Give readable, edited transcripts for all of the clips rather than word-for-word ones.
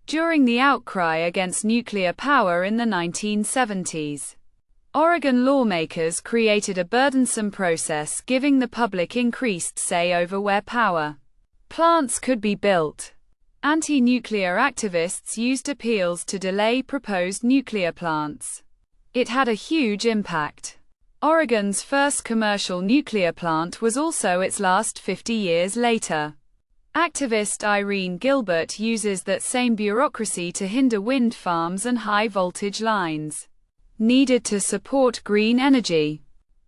During the outcry against nuclear power in the 1970s, Oregon lawmakers created a burdensome process giving the public increased say over where power plants could be built. Anti-nuclear activists used appeals to delay proposed nuclear plants. It had a huge impact. Oregon's first commercial nuclear plant was also its last 50 years later. Activist Irene Gilbert uses that same bureaucracy to hinder wind farms and high-voltage lines needed to support green energy.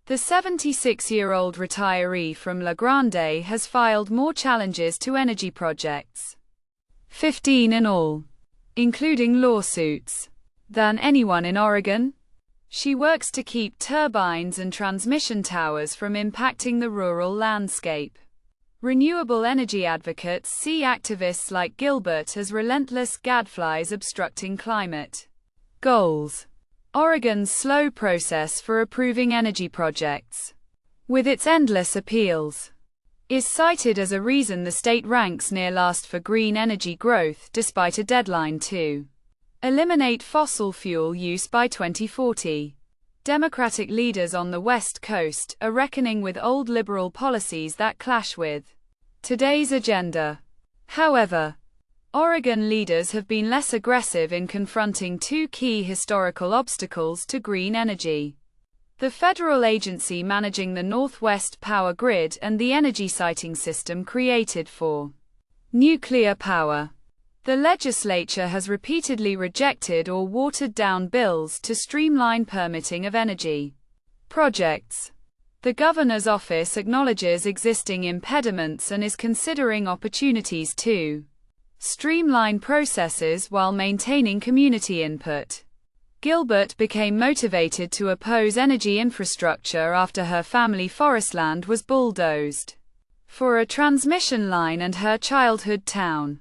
The 76-year-old retiree from La Grande has filed more challenges to energy projects, 15 in all, including lawsuits, than anyone in Oregon. She works to keep turbines and transmission towers from impacting the rural landscape. Renewable energy advocates see activists like Gilbert as relentless gadflies obstructing climate goals. Oregon's slow process for approving energy projects, with its endless appeals, is cited as a reason the state ranks near last for green energy growth despite a deadline to eliminate fossil fuel use by 2040. Democratic leaders on the West Coast are reckoning with old liberal policies that clash with today's agenda. However, Oregon leaders have been less aggressive in confronting two key historical obstacles to green energy: the federal agency managing the Northwest power grid and the energy siting system created for nuclear power. The legislature has repeatedly rejected or watered down bills to streamline permitting of energy projects. The governor's office acknowledges existing impediments and is considering opportunities to streamline processes while maintaining community input. Gilbert became motivated to oppose energy infrastructure after her family forestland was bulldozed for a transmission line and her childhood town,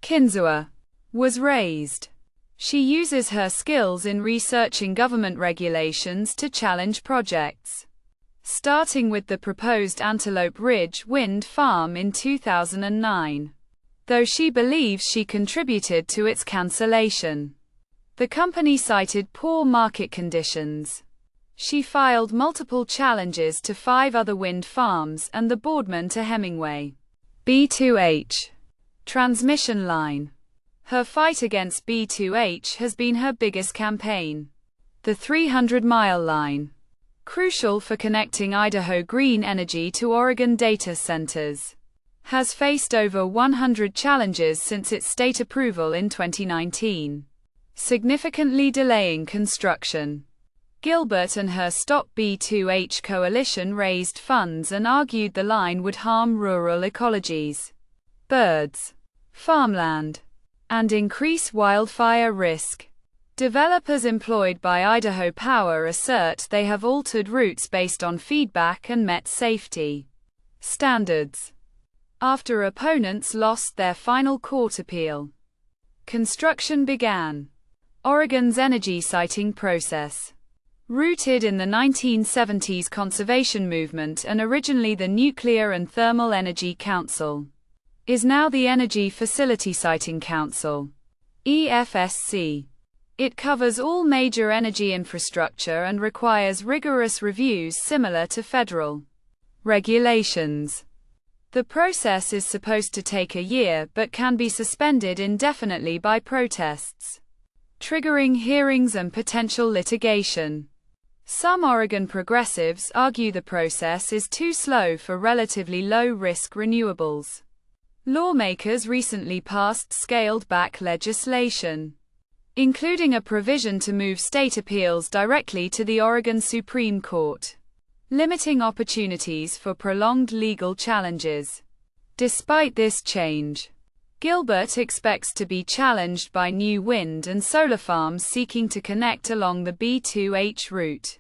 Kinzua, was razed. She uses her skills in researching government regulations to challenge projects, starting with the proposed Antelope Ridge wind farm in 2009. Though she believes she contributed to its cancellation, the company cited poor market conditions. She filed multiple challenges to 5 other wind farms and the Boardman to Hemingway B2H transmission line. Her fight against B2H has been her biggest campaign. The 300-mile line, crucial for connecting Idaho green energy to Oregon data centers, has faced over 100 challenges since its state approval in 2019, significantly delaying construction. Gilbert and her Stop B2H coalition raised funds and argued the line would harm rural ecologies, birds, farmland, and increase wildfire risk. Developers employed by Idaho Power assert they have altered routes based on feedback and met safety standards. After opponents lost their final court appeal, construction began. Oregon's energy siting process, rooted in the 1970s conservation movement and originally the Nuclear and Thermal Energy Council, is now the Energy Facility Siting Council, EFSC. It covers all major energy infrastructure and requires rigorous reviews similar to federal regulations. The process is supposed to take a year but can be suspended indefinitely by protests, triggering hearings and potential litigation. Some Oregon progressives argue the process is too slow for relatively low-risk renewables. Lawmakers recently passed scaled-back legislation, including a provision to move state appeals directly to the Oregon Supreme Court, limiting opportunities for prolonged legal challenges. Despite this change, Gilbert expects to be challenged by new wind and solar farms seeking to connect along the B2H route.